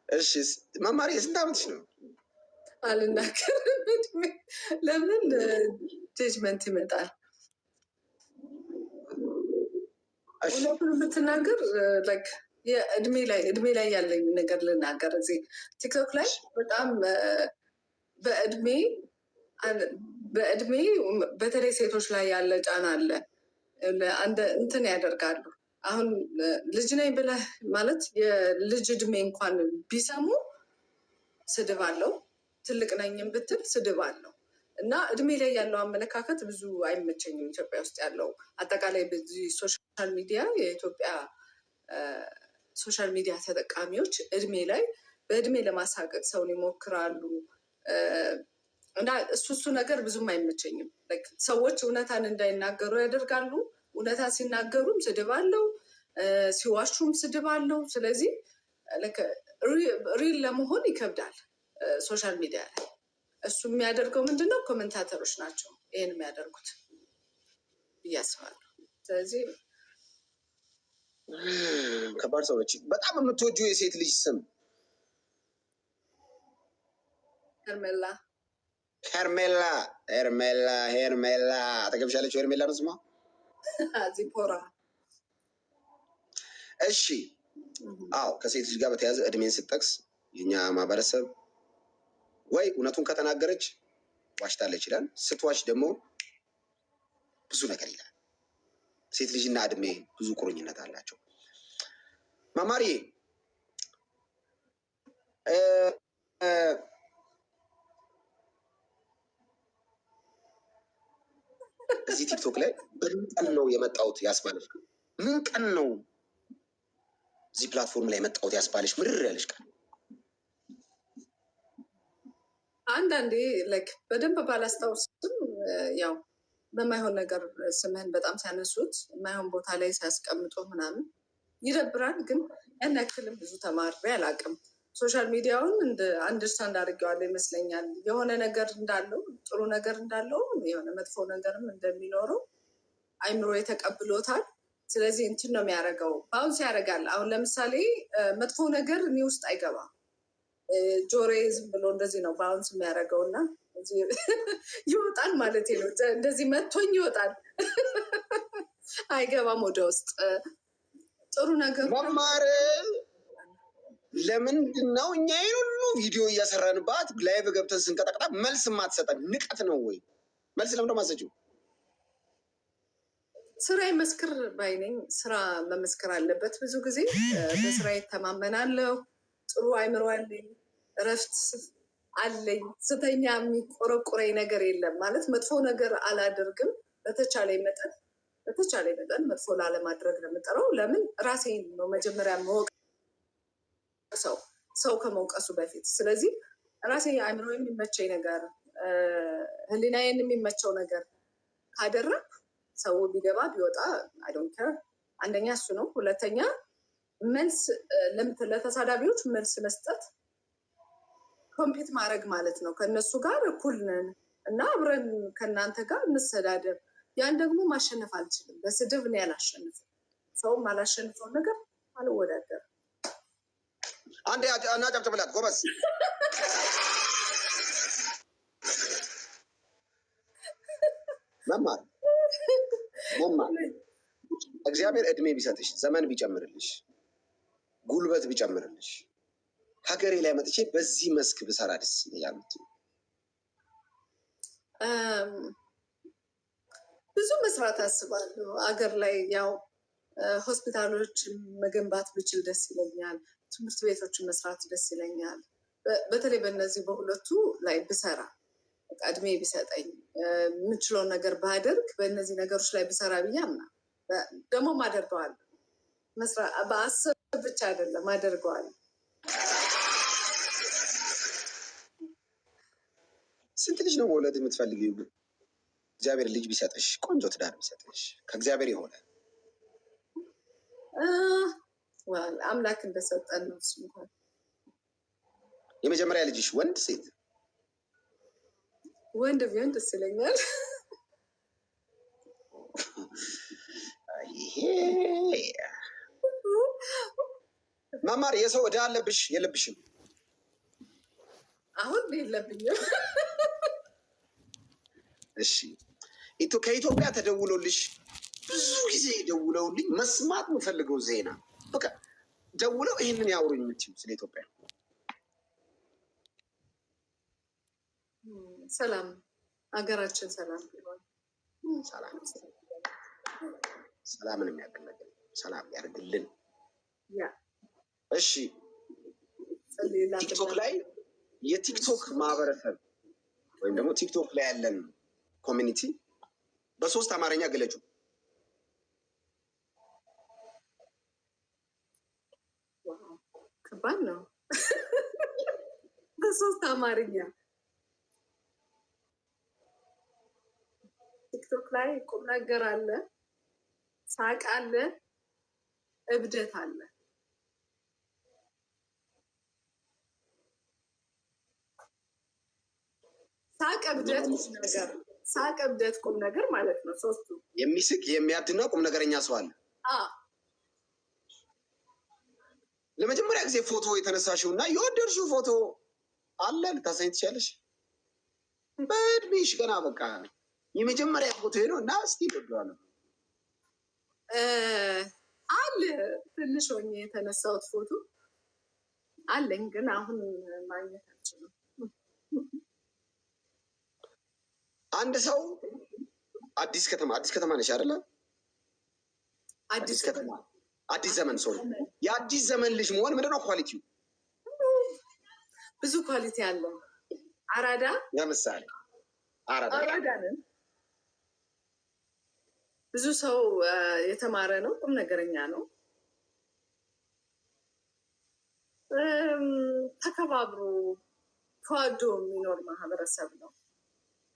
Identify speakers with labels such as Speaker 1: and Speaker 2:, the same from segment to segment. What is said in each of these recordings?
Speaker 1: እሺ መማር የስንት ዓመትሽ ነው?
Speaker 2: አልናገርም። ለምን ጀጅመንት ይመጣል? እውነቱን ብትናገር እድሜ ላይ ያለኝ ነገር ልናገር። እዚህ ቲክቶክ ላይ በጣም በእድሜ በተለይ ሴቶች ላይ ያለ ጫና አለ። እንትን ያደርጋሉ። አሁን ልጅ ነኝ ብለህ ማለት የልጅ እድሜ እንኳን ቢሰሙ ስድብ አለው። ትልቅ ነኝም ብትል ስድብ አለው። እና እድሜ ላይ ያለው አመለካከት ብዙ አይመቸኝም። ኢትዮጵያ ውስጥ ያለው አጠቃላይ በዚህ ሶሻል ሚዲያ የኢትዮጵያ ሶሻል ሚዲያ ተጠቃሚዎች በእድሜ ለማሳቀቅ ሰውን ይሞክራሉ። እና እሱ ነገር ብዙም አይመቸኝም። ሰዎች እውነታን እንዳይናገሩ ያደርጋሉ። እውነታ ሲናገሩም ስድብ አለው፣ ሲዋሹም ስድብ አለው። ስለዚህ ሪል ለመሆን ይከብዳል ሶሻል ሚዲያ ላይ። እሱ የሚያደርገው ምንድነው? ኮመንታተሮች ናቸው ይህን የሚያደርጉት ብዬ አስባለሁ። ስለዚህ
Speaker 1: ከባድ ሰዎች። በጣም የምትወጂው የሴት ልጅ ስም?
Speaker 2: ሄርሜላ።
Speaker 1: ሄርሜላ አጠገብሻለች? ሄርሜላ ነው ስሟ?
Speaker 2: ዚፖራ።
Speaker 1: እሺ፣ አዎ። ከሴት ልጅ ጋር በተያያዘ እድሜን ስጠቅስ የኛ ማህበረሰብ ወይ እውነቱን ከተናገረች ዋሽታለች ይላል፣ ስትዋሽ ደግሞ ብዙ ነገር ይላል። ሴት ልጅና እድሜ ብዙ ቁርኝነት አላቸው። ማማሪ እዚህ ቲክቶክ ላይ ምን ቀን ነው የመጣሁት ያስባለሽ? ምን ቀን ነው እዚህ ፕላትፎርም ላይ የመጣሁት ያስባለሽ? ምርር ያለሽ ቀን?
Speaker 2: አንዳንዴ በደንብ ባላስታውስም ያው በማይሆን ነገር ስምህን በጣም ሲያነሱት የማይሆን ቦታ ላይ ሲያስቀምጡ ምናምን ይደብራል። ግን ያን ያክልም ብዙ ተማሪ አላውቅም። ሶሻል ሚዲያውን አንደርስታንድ አድርጌዋለሁ ይመስለኛል። የሆነ ነገር እንዳለው ጥሩ ነገር እንዳለው የሆነ መጥፎ ነገርም እንደሚኖረው አይምሮ የተቀብሎታል። ስለዚህ እንትን ነው የሚያደርገው፣ ባውንስ ያደርጋል። አሁን ለምሳሌ መጥፎ ነገር እኔ ውስጥ አይገባም። ጆሬ ዝም ብሎ እንደዚህ ነው ባውንስ የሚያደርገው እና ይወጣል ማለት ነው። እንደዚህ መቶኝ ይወጣል፣ አይገባም ወደ ውስጥ። ጥሩ ነገር
Speaker 1: መማር ለምንድን ነው እኛ ይህን ሁሉ ቪዲዮ እያሰራንባት ላይቭ ገብተን ስንቀጠቅጣ መልስ የማትሰጠን? ንቀት ነው ወይ? መልስ ለምንድን ነው የማትሰጪው?
Speaker 2: ስራ ይመስክር ባይነኝ። ስራ መመስከር አለበት። ብዙ ጊዜ በስራ ይተማመናለሁ። ጥሩ አይምሮ አለኝ፣ እረፍት አለኝ። ስተኛ የሚቆረቁረኝ ነገር የለም። ማለት መጥፎ ነገር አላደርግም። በተቻለ መጠን መጥፎ ላለማድረግ ነው የምጠረው። ለምን ራሴን ነው መጀመሪያ ሰው ከመውቀሱ በፊት። ስለዚህ ራሴ አእምሮ የሚመቸኝ ነገር፣ ህሊናዬን የሚመቸው ነገር ካደረግ ሰው ቢገባ ቢወጣ አይ ዶንት ኬር። አንደኛ እሱ ነው። ሁለተኛ መልስ ለተሳዳቢዎች መልስ መስጠት ኮምፒት ማድረግ ማለት ነው። ከእነሱ ጋር እኩል ነን እና አብረን ከእናንተ ጋር እንሰዳደብ። ያን ደግሞ ማሸነፍ አልችልም። በስድብ እኔ አላሸንፍም። ሰውም አላሸንፈውን ነገር አልወዳደርም።
Speaker 1: አንዴ እናጨብጭብላት ጎበዝ። መማር እግዚአብሔር እድሜ ቢሰጥሽ፣ ዘመን ቢጨምርልሽ፣ ጉልበት ቢጨምርልሽ ሀገሬ ላይ መጥቼ በዚህ መስክ ብሰራ ደስ ይለኛል።
Speaker 2: ብዙ መስራት አስባለሁ። አገር ላይ ያው ሆስፒታሎች መገንባት ብችል ደስ ይለኛል። ትምህርት ቤቶችን መስራት ደስ ይለኛል። በተለይ በእነዚህ በሁለቱ ላይ ብሰራ እድሜ ቢሰጠኝ የምችለውን ነገር ባደርግ በእነዚህ ነገሮች ላይ ብሰራ ብዬ አምናለሁ። ደግሞም አደርገዋለሁ። በአስብ ብቻ አይደለም አደርገዋለሁ።
Speaker 1: ስንት ልጅ ነው መውለድ የምትፈልጊው? እግዚአብሔር ልጅ ቢሰጥሽ፣ ቆንጆ ትዳር ቢሰጥሽ ከእግዚአብሔር የሆነ
Speaker 2: አምላክ እንደሰጠን ነው። እሱ እንኳን
Speaker 1: የመጀመሪያ ልጅሽ ወንድ ሴት?
Speaker 2: ወንድ ቢሆን ደስ ይለኛል።
Speaker 1: መማር የሰው ዕዳ አለብሽ የለብሽም?
Speaker 2: አሁን የለብኝም።
Speaker 1: እሺ ከኢትዮጵያ ተደውሎልሽ ብዙ ጊዜ ደውለውልኝ መስማት የምፈልገው ዜና በቃ ደውለው ይህንን ያወሩኝ የምትይው ስለ ኢትዮጵያ?
Speaker 2: ሰላም፣ ሀገራችን ሰላም ቢሆን
Speaker 1: ሰላምን የሚያክል ነገር ሰላም ያደርግልን። እሺ ቲክቶክ ላይ የቲክቶክ ማህበረሰብ ወይም ደግሞ ቲክቶክ ላይ ያለን ኮሚኒቲ በ3 አማርኛ ገለጹ።
Speaker 2: ከባድ ነው። በ3 አማርኛ ቲክቶክ ላይ ቁም ነገር አለ፣ ሳቅ አለ፣ እብደት አለ። ሳቅ እብደት ቁም ነገር ማለት ነው። 3ቱ
Speaker 1: የሚስቅ የሚያድና ቁም ነገረኛ ሰው አለ። ለመጀመሪያ ጊዜ ፎቶ የተነሳሽው እና የወደድሽው ፎቶ አለ ልታሳኝ ትችላለሽ? በእድሜሽ ገና በቃ የመጀመሪያ ፎቶ ነው እና እስቲ ልብዋለሁ
Speaker 2: አለ ትንሽ ሆኜ የተነሳሁት ፎቶ አለኝ፣ ግን አሁን ማግኘት አልችልም።
Speaker 1: አንድ ሰው አዲስ ከተማ ነሽ አይደለ? አዲስ ከተማ አዲስ ዘመን ሰው የአዲስ ዘመን ልጅ መሆን ምንድነው ኳሊቲው?
Speaker 2: ብዙ ኳሊቲ አለው። አራዳ
Speaker 1: ለምሳሌ
Speaker 2: አራዳ ነን። ብዙ ሰው የተማረ ነው፣ ቁም ነገረኛ ነው፣ ተከባብሮ ተዋዶ የሚኖር ማህበረሰብ ነው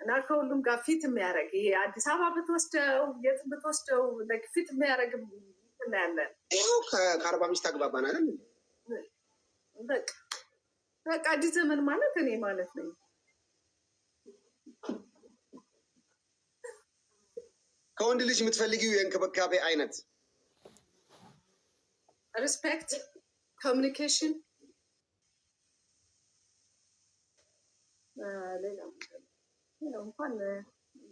Speaker 2: እና ከሁሉም ጋር ፊት የሚያደርግ ይሄ አዲስ አበባ ብትወስደው የት ብትወስደው ፊት የሚያደርግ እናያለን።
Speaker 1: ይኸው ከ40 ሚስት አግባባን አይደል?
Speaker 2: በቃ አዲስ ዘመን ማለት እኔ ማለት ነኝ።
Speaker 1: ከወንድ ልጅ የምትፈልጊው የእንክብካቤ አይነት?
Speaker 2: ሪስፔክት፣ ኮሚኒኬሽን፣ እንኳን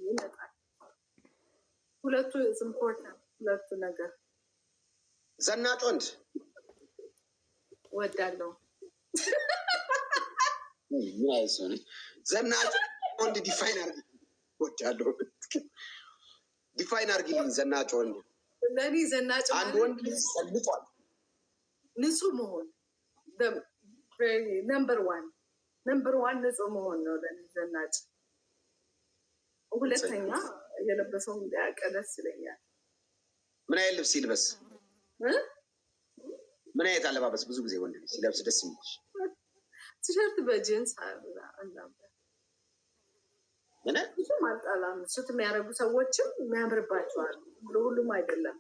Speaker 2: ይመጣል። ሁለቱ ኢምፖርታንት፣ ሁለቱ ነገር።
Speaker 1: ዘናጭ ወንድ
Speaker 2: ወዳለው
Speaker 1: ምን አይነት ሰው ነች? ዘናጭ ወንድ ዲፋይን አድርጊ። ወዳለው ዲፋይን አድርጊልኝ። ዘናጭ ወንድ
Speaker 2: ለእኔ ዘናጭ
Speaker 1: አንድ ወንድ ሰልጧል።
Speaker 2: ንጹህ መሆን ነምበር ዋን ንጹህ መሆን ነው ለእኔ ዘናጭ። ሁለተኛ የለበሰውን እንዲያውቅ ደስ ይለኛል።
Speaker 1: ምን አይነት ልብስ ይልበስ? ምን አይነት አለባበስ ብዙ ጊዜ ወንድ ልጅ ሲለብስ ደስ የሚልሽ?
Speaker 2: ቲሸርት በጂንስ ብዙም አልጣላም። ሱት የሚያደርጉ ሰዎችም የሚያምርባቸዋል፣ ለሁሉም አይደለም።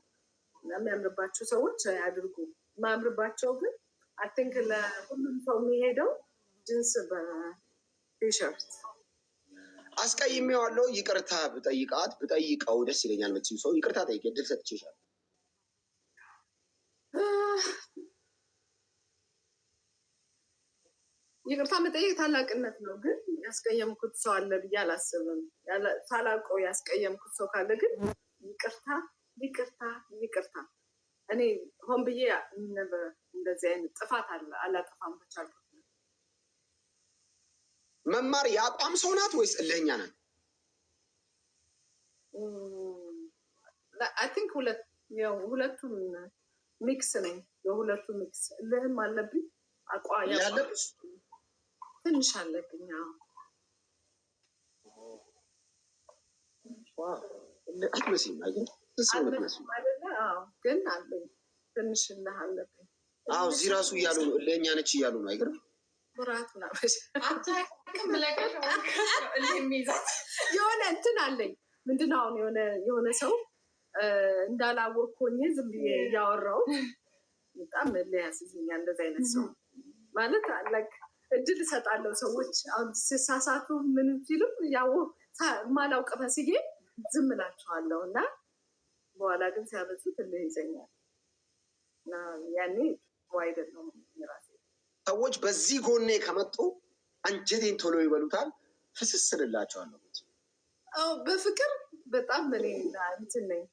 Speaker 2: የሚያምርባቸው ሰዎች ያድርጉ። የማያምርባቸው ግን አይ ቲንክ ለሁሉም ሰው የሚሄደው ጂንስ በቲሸርት።
Speaker 1: አስቀይሜዋለሁ ይቅርታ ብጠይቀው ደስ ይለኛል የምትይው ሰው ይቅርታ ጠይቄ እድል ሰጥቼሻለሁ።
Speaker 2: ይቅርታ መጠየቅ ታላቅነት ነው፣ ግን ያስቀየምኩት ሰው አለ ብዬ አላስብም። ሳላውቀው ያስቀየምኩት ሰው ካለ ግን ይቅርታ። እኔ ሆን ብዬ እንደዚህ አይነት ጥፋት አላጠፋም። በቻልኩት
Speaker 1: መማር የአቋም ሰው ናት ወይስ እልህኛ ናት?
Speaker 2: አይ ቲንክ ሁለቱም ሚክስ ነኝ። የሁለቱ ሚክስ እልህም አለብኝ
Speaker 1: ያለብሽ
Speaker 2: ትንሽ አለብኝ።
Speaker 1: አትመስይም
Speaker 2: ግን አለኝ ትንሽ እልህ አለብኝ።
Speaker 1: እዚህ ራሱ እያሉ ነው እልህኛ ነች እያሉ ነው። አይገርም?
Speaker 2: ኩራት የሆነ እንትን አለኝ። ምንድነው አሁን የሆነ ሰው እንዳላወቅኩኝ ዝም ብዬ እያወራው በጣም እልህ ያስይዘኛል። እንደዚህ አይነት ሰው ማለት እድል እሰጣለሁ። ሰዎች አሁን ሲሳሳቱ ምን ሲሉም ማላውቅ መስዬ ዝም እላቸዋለሁ እና በኋላ ግን ሲያበዙት እልህ ይዘኛል እና ያኔ አይደለም ራሴ።
Speaker 1: ሰዎች በዚህ ጎኔ ከመጡ አንጀቴን ቶሎ ይበሉታል። ፍስስልላቸዋለሁ።
Speaker 2: በፍቅር በጣም እንትን ነኝ።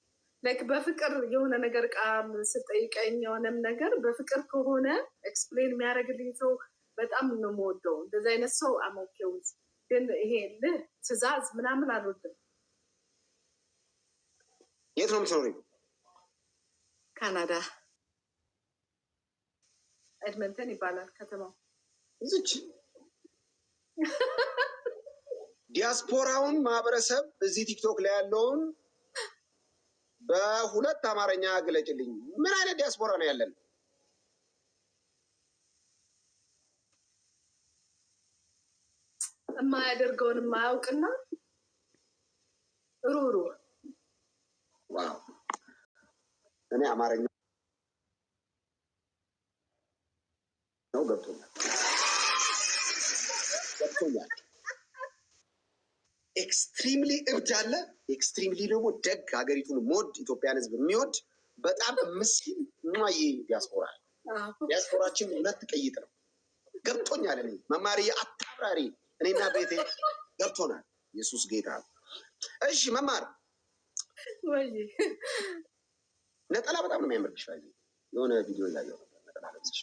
Speaker 2: ላይክ በፍቅር የሆነ ነገር ቃል ስጠይቀኝ የሆነም ነገር በፍቅር ከሆነ ኤክስፕሌን የሚያደርግልኝ ሰው በጣም ነው የምወደው። እንደዚህ አይነት ሰው አሞኬውዝ። ግን ይሄ ትዕዛዝ ምናምን አልወድም።
Speaker 1: የት ነው የምትኖሪው?
Speaker 2: ካናዳ ኤድመንተን ይባላል ከተማው።
Speaker 1: እዚች ዲያስፖራውን ማህበረሰብ እዚህ ቲክቶክ ላይ ያለውን በሁለት አማርኛ ግለጭልኝ። ምን አይነት ዲያስፖራ ነው ያለን?
Speaker 2: የማያደርገውን የማያውቅና ሩሩ።
Speaker 1: ዋው! እኔ አማርኛ ነው ገብቶኛል። ኤክስትሪምሊ እብድ አለ፣ ኤክስትሪምሊ ደግሞ ደግ፣ ሀገሪቱን ሞድ፣ ኢትዮጵያን ሕዝብ የሚወድ በጣም ምስኪን ሟዬ ዲያስፖራ። ዲያስፖራችን ሁለት ቅይጥ ነው። ገብቶኛል። እኔ መማርዬ አታብራሪ። እኔና ቤቴ ገብቶናል። ኢየሱስ ጌታ። እሺ መማር፣ ነጠላ በጣም ነው የሚያምርብሽ። የሆነ ቪዲዮ እያየሁ ነበር። ነጠላ ለብስሽ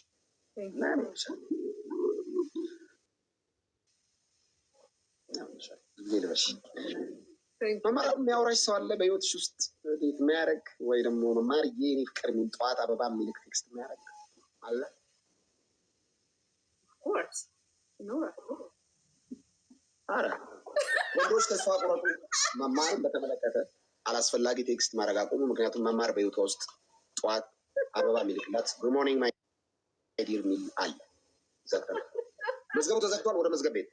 Speaker 1: ጊዜ ልበሽ። መማር የሚያወራሽ ሰው አለ በህይወትሽ ውስጥ የሚያደርግ ወይ ደግሞ መማር የኔ ፍቅር የሚል ጠዋት አበባ የሚልክ ቴክስት የሚያደርግ አለ? አረ ወንዶች ተስፋ ቁረጡ። መማርን በተመለከተ አላስፈላጊ ቴክስት ማድረግ አቁሙ። ምክንያቱም መማር በህይወቷ ውስጥ ጠዋት አበባ የሚልክላት ጉድ ሞርኒንግ ማይ ዲር የሚል አለ። ዘግተናል። መዝገቡ ተዘግቷል። ወደ መዝገብ ቤት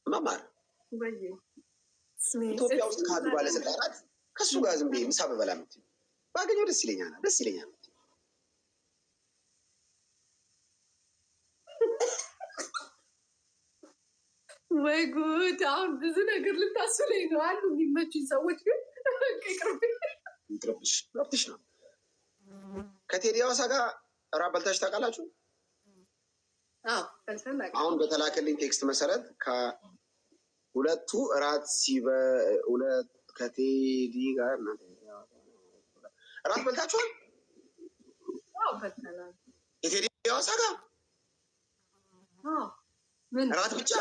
Speaker 1: መማር ኢትዮጵያ ውስጥ ካሉ ባለስልጣናት ከሱ ጋር ዝም ብዬ ምሳ በበላ የምትይው ባገኘው ደስ ይለኛል፣ ደስ ይለኛል።
Speaker 2: ወይ ጉድ! አሁን ብዙ ነገር ልታስለኝ ነው። አሉ የሚመቹኝ ሰዎች ግን
Speaker 1: ይቅርብሽ፣ መብትሽ ነው። ከቴዲ ሐዋሳ ጋር እራት በልታችሁ ታውቃላችሁ? አሁን በተላከልኝ ቴክስት መሰረት ከሁለቱ እራት ሁለት ከቴዲ ጋር እራት በልታችኋል? የቴዲ ሐዋሳ ጋር እራት ብቻ?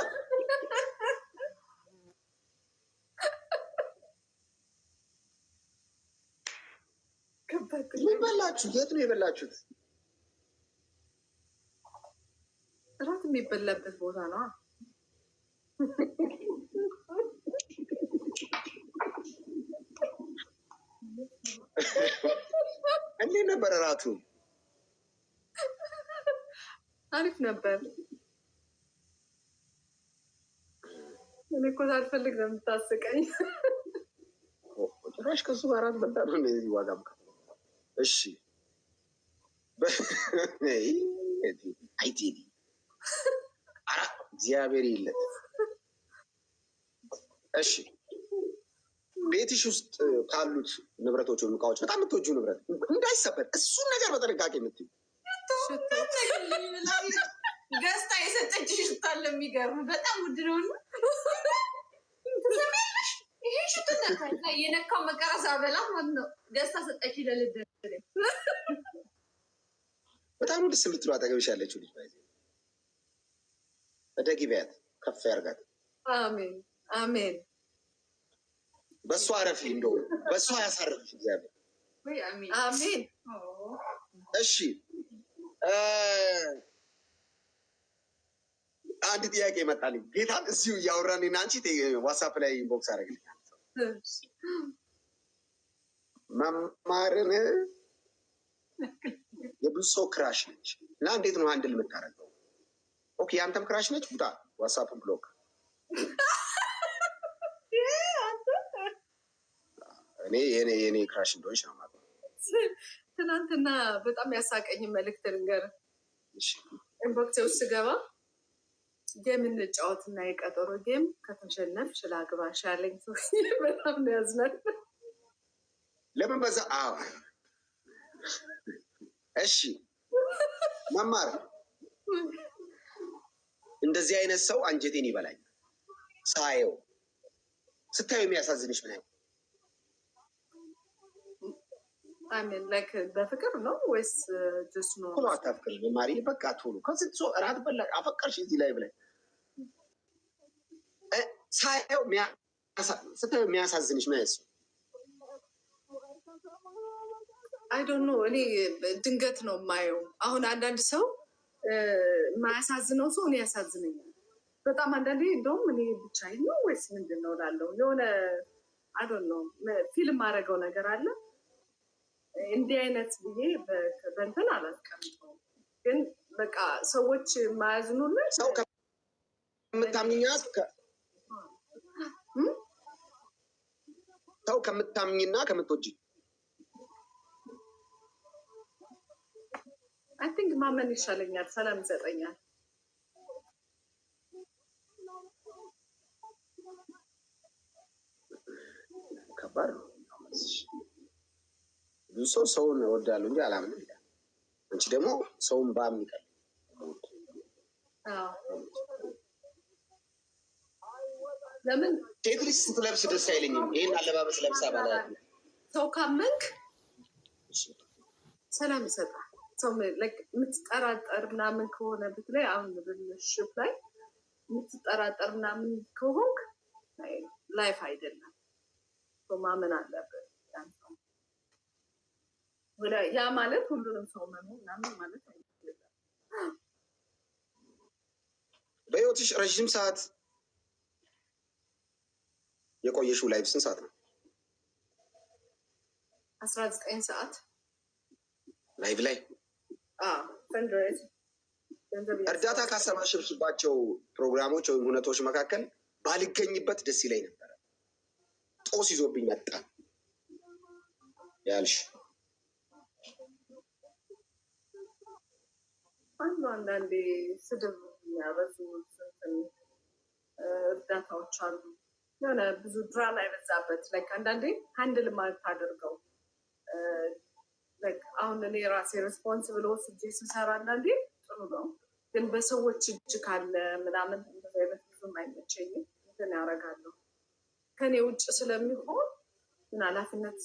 Speaker 1: ምን በላችሁ? የት ነው የበላችሁት?
Speaker 2: እራት የሚበላበት ቦታ ነው።
Speaker 1: እንዴት ነበር እራቱ?
Speaker 2: አሪፍ ነበር። እኔ እኮ ሳልፈልግ ነው የምታስቀኝ።
Speaker 1: ጭራሽ ከሱ ጋር እራት በልታ ነው እንደዚህ ዋጋ። እሺ አይቴዲ እግዚአብሔር የለት። እሺ ቤትሽ ውስጥ ካሉት ንብረቶች ወይም እቃዎች በጣም የምትወጂው ንብረት እንዳይሰበር እሱን ነገር በጥንቃቄ የምትይው
Speaker 2: ገዝታ የሰጠችሽ ሽቶ አለ። የሚገርም በጣም ውድ ነው። ይሄ ሽቶ የነካው መቀረስ አበላ ማለት ነው። ገዝታ ሰጠች ለልደት።
Speaker 1: በጣም ደስ የምትለው አጠገብሽ ያለችው ልጅ በደጊ ቢያት ከፍ ያርጋት።
Speaker 2: አሜን አሜን።
Speaker 1: በእሷ አረፊ፣ እንደው በእሷ ያሳርፍሽ እግዚአብሔር።
Speaker 2: አሜን።
Speaker 1: እሺ አንድ ጥያቄ ይመጣልኝ። ጌታን እዚሁ እያወራን እና አንቺ ዋትሳፕ ላይ ኢንቦክስ አደረግልኛል። መማርን የብዙ ሰው ክራሽ ነች እና እንዴት ነው አንድል የምታደርገው? ኦኬ የአንተም ክራሽ ነች። ቡታ ዋትሳፕን ብሎክ። እኔ የኔ ክራሽ እንደሆነች ነው ማለት ነው።
Speaker 2: ትናንትና በጣም ያሳቀኝ መልዕክት ልንገርህ። ኢንቦክስ ውስጥ ስገባ ጌም እንጫወት እና የቀጠሮ ጌም ከተሸነፍሽ ላግባሽ ያለኝ ሰው በጣም ነው ያዝናል።
Speaker 1: ለምን በዛ? አዎ እሺ መማር እንደዚህ አይነት ሰው አንጀቴን ይበላኝ ሳየው። ስታየው የሚያሳዝንሽ ምን አይነት
Speaker 2: አሜን ላይክ በፍቅር ነው ወይስ ጀስት ነው?
Speaker 1: ቶሎ አታፍቅር ማሪ በቃ ቶሎ ከስንት ሰው እራት በላ አፈቀርሽ እዚህ ላይ ብለህ ሳየው ስታየው የሚያሳዝንሽ ምን አይነት ሰው?
Speaker 2: አይ ዶንት ኖ እኔ ድንገት ነው የማየው። አሁን አንዳንድ ሰው የማያሳዝነው ሰው እኔ ያሳዝነኛል በጣም አንዳንዴ። እንደውም እኔ ብቻዬን ነው ወይስ ምንድን ነው እላለሁ። የሆነ አይ ዶንት ኖ ፊልም ማድረገው ነገር አለ እንዲህ አይነት ብዬ በእንትን አላስቀምጠውም። ግን በቃ ሰዎች የማያዝኑልን
Speaker 1: ሰው ከምታምኛት ሰው ከምታምኝና ከምትወጂ
Speaker 2: አይ ቲንክ ማመን ይሻለኛል፣ ሰላም ይሰጠኛል።
Speaker 1: ከባድ ነው። ብዙ ሰው ሰውን እወዳለሁ እንጂ አላምንም ይላል። አንቺ ደግሞ ሰውን ባሚቀል
Speaker 2: ለምን
Speaker 1: ሴት ልጅ ስትለብስ ደስ አይለኝም። ይሄን አለባበስ ለብሳ ባላ
Speaker 2: ሰው ካመንክ ሰላም ይሰጣል። ሰው የምትጠራጠር ምናምን ከሆነ ብትለይ አሁን ሪሌሽንሺፕ ላይ የምትጠራጠር ምናምን ከሆንክ ላይፍ አይደለም። ማመን አለበት። ያ ማለት ሁሉንም ሰው መኖር ምናምን ማለት አይደለም።
Speaker 1: በህይወትሽ ረዥም ሰዓት የቆየሽው ላይፍ ስንት ሰዓት ነው?
Speaker 2: 19 ሰዓት
Speaker 1: ላይቭ ላይ እርዳታ ካሰባሰብሽባቸው ፕሮግራሞች ወይም ሁነቶች መካከል ባልገኝበት ደስ ይለኝ ነበረ፣ ጦስ ይዞብኝ መጣ ያልሽ
Speaker 2: አንዳንዴ ስድብ የሚያበዙ እርዳታዎች አሉ። የሆነ ብዙ ድራማ የበዛበት አንዳንዴ ሀንድል የማታደርገው አሁን እኔ ራሴ ሬስፖንስብል ወስጄ ስሰራ አንዳንዴ ጥሩ ነው፣ ግን በሰዎች እጅ ካለ ምናምን አይነት ብዙም አይመቸኝም። እንትን ያደርጋለሁ ከኔ ውጭ ስለሚሆን ምን ኃላፊነት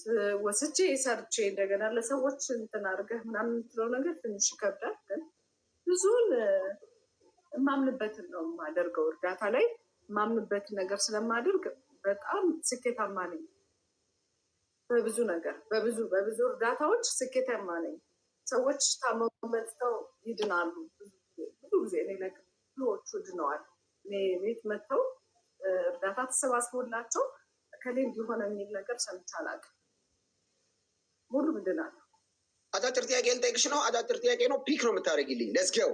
Speaker 2: ወስጄ ሰርቼ እንደገና ለሰዎች እንትን አድርገህ ምናምን የምትለው ነገር ትንሽ ይከብዳል። ግን ብዙውን የማምንበትን ነው የማደርገው። እርዳታ ላይ የማምንበትን ነገር ስለማደርግ በጣም ስኬታማ ነኝ። በብዙ ነገር በብዙ እርዳታዎች ስኬታማ ነኝ። ሰዎች ታመው መጥተው ይድናሉ። ብዙ ጊዜ እኔ ብዙዎቹ ድነዋል። እኔ ቤት መጥተው እርዳታ ተሰባስቦላቸው ከሌ እንዲሆነ የሚል ነገር ሰምቼ አላውቅም። ሁሉም ይድናሉ።
Speaker 1: አጫጭር ጥያቄ ልጠይቅሽ ነው። አጫጭር ጥያቄ ነው። ፒክ ነው የምታደርጊልኝ። ለስኪው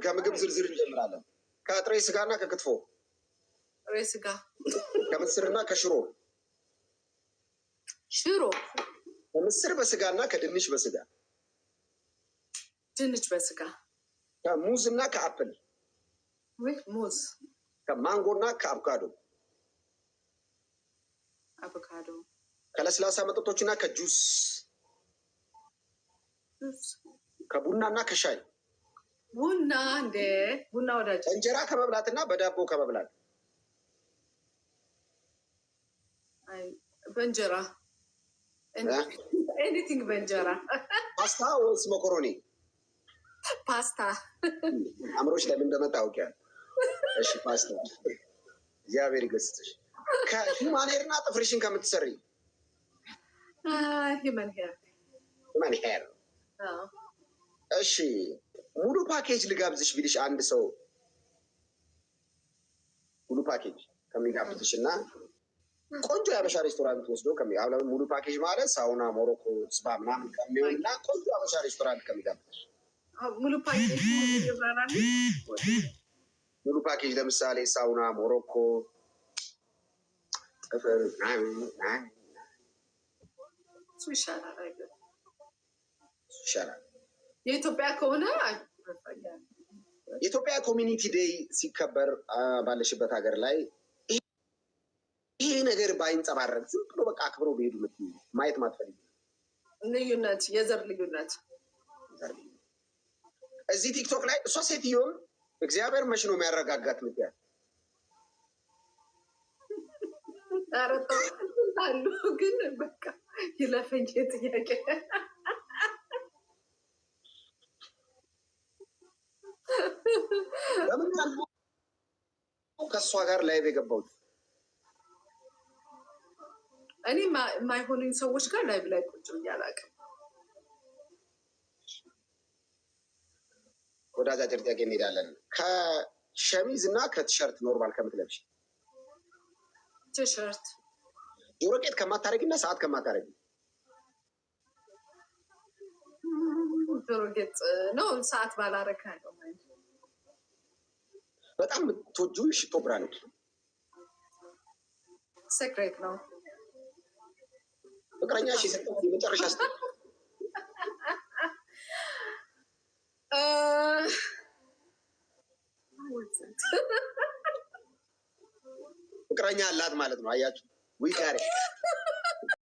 Speaker 1: ከምግብ ዝርዝር እንጀምራለን። ከጥሬ ስጋና ከክትፎ፣
Speaker 2: ጥሬ ስጋ፣
Speaker 1: ከምስርና ከሽሮ፣
Speaker 2: ሽሮ፣
Speaker 1: ከምስር በስጋና ከድንች በስጋ፣
Speaker 2: ድንች በስጋ፣
Speaker 1: ከሙዝ እና ከአፕል፣
Speaker 2: ሙዝ፣
Speaker 1: ከማንጎና ከአቮካዶ፣
Speaker 2: አቮካዶ፣
Speaker 1: ከለስላሳ መጠጦችና ከጁስ፣ ከቡናና ከሻይ።
Speaker 2: ቡና እንደ ቡና ወዳጅ።
Speaker 1: እንጀራ ከመብላትና በዳቦ ከመብላት።
Speaker 2: በእንጀራ ኤኒቲንግ በእንጀራ።
Speaker 1: ፓስታ ወይስ መኮሮኒ?
Speaker 2: ፓስታ።
Speaker 1: አእምሮች ላይ ምን እንደመጣ አውቄያለሁ። እሺ ፓስታ። እግዚአብሔር ይገስጽሽ። ከሂውማን ሄር እና ጥፍርሽን ከምትሰሪ?
Speaker 2: ሂውማን ሄር።
Speaker 1: ሂውማን ሄር። እሺ ሙሉ ፓኬጅ ልጋብዝሽ ቢልሽ አንድ ሰው ሙሉ ፓኬጅ ከሚጋብዝሽ እና ቆንጆ የአበሻ ሬስቶራንት ወስዶ ሙሉ ፓኬጅ ማለት ሳውና፣ ሞሮኮ፣ ስፓ ምናምን ከሚሆን እና ቆንጆ የአበሻ ሬስቶራንት ከሚጋብዝሽ
Speaker 2: ሙሉ ፓኬጅ
Speaker 1: ሙሉ ፓኬጅ ለምሳሌ ሳውና፣ ሞሮኮ፣ ጥፍር ይሻላል።
Speaker 2: የኢትዮጵያ ከሆነ
Speaker 1: የኢትዮጵያ ኮሚኒቲ ዴይ ሲከበር ባለሽበት ሀገር ላይ ይሄ ነገር ባይንጸባረቅ ዝም ብሎ በቃ አክብሮ በሄዱ ማየት ማትፈልግ
Speaker 2: ልዩነት፣ የዘር ልዩነት
Speaker 1: እዚህ ቲክቶክ ላይ እሷ ሴትዮን እግዚአብሔር መች ነው የሚያረጋጋት ምክንያት
Speaker 2: አረጣው አሉ ግን በቃ ይለፈኝ ጥያቄ
Speaker 1: ለምን ከእሷ ጋር ላይቭ የገባሁት
Speaker 2: እኔ የማይሆኑኝ ሰዎች ጋር ላይቭ ላይ ቁጭ ብዬ አላውቅም።
Speaker 1: ወደ አጫጭር ጥያቄ እንሄዳለን። ከሸሚዝ እና ከቲሸርት ኖርማል ከምትለብሽ
Speaker 2: ቲሸርት
Speaker 1: ጆሮ ጌጥ ከማታረጊ እና ሰዓት ከማታረጊ
Speaker 2: ጆሮ ጌጥ ነው። ሰዓት ባላረግ ነው ማለት
Speaker 1: በጣም የምትወጂው ሽቶ ብራንድ
Speaker 2: ሴክሬት ነው።
Speaker 1: ፍቅረኛሽ የሰጠው የመጨረሻ ስጥ ፍቅረኛ አላት ማለት ነው። አያችሁ ወይ ጋር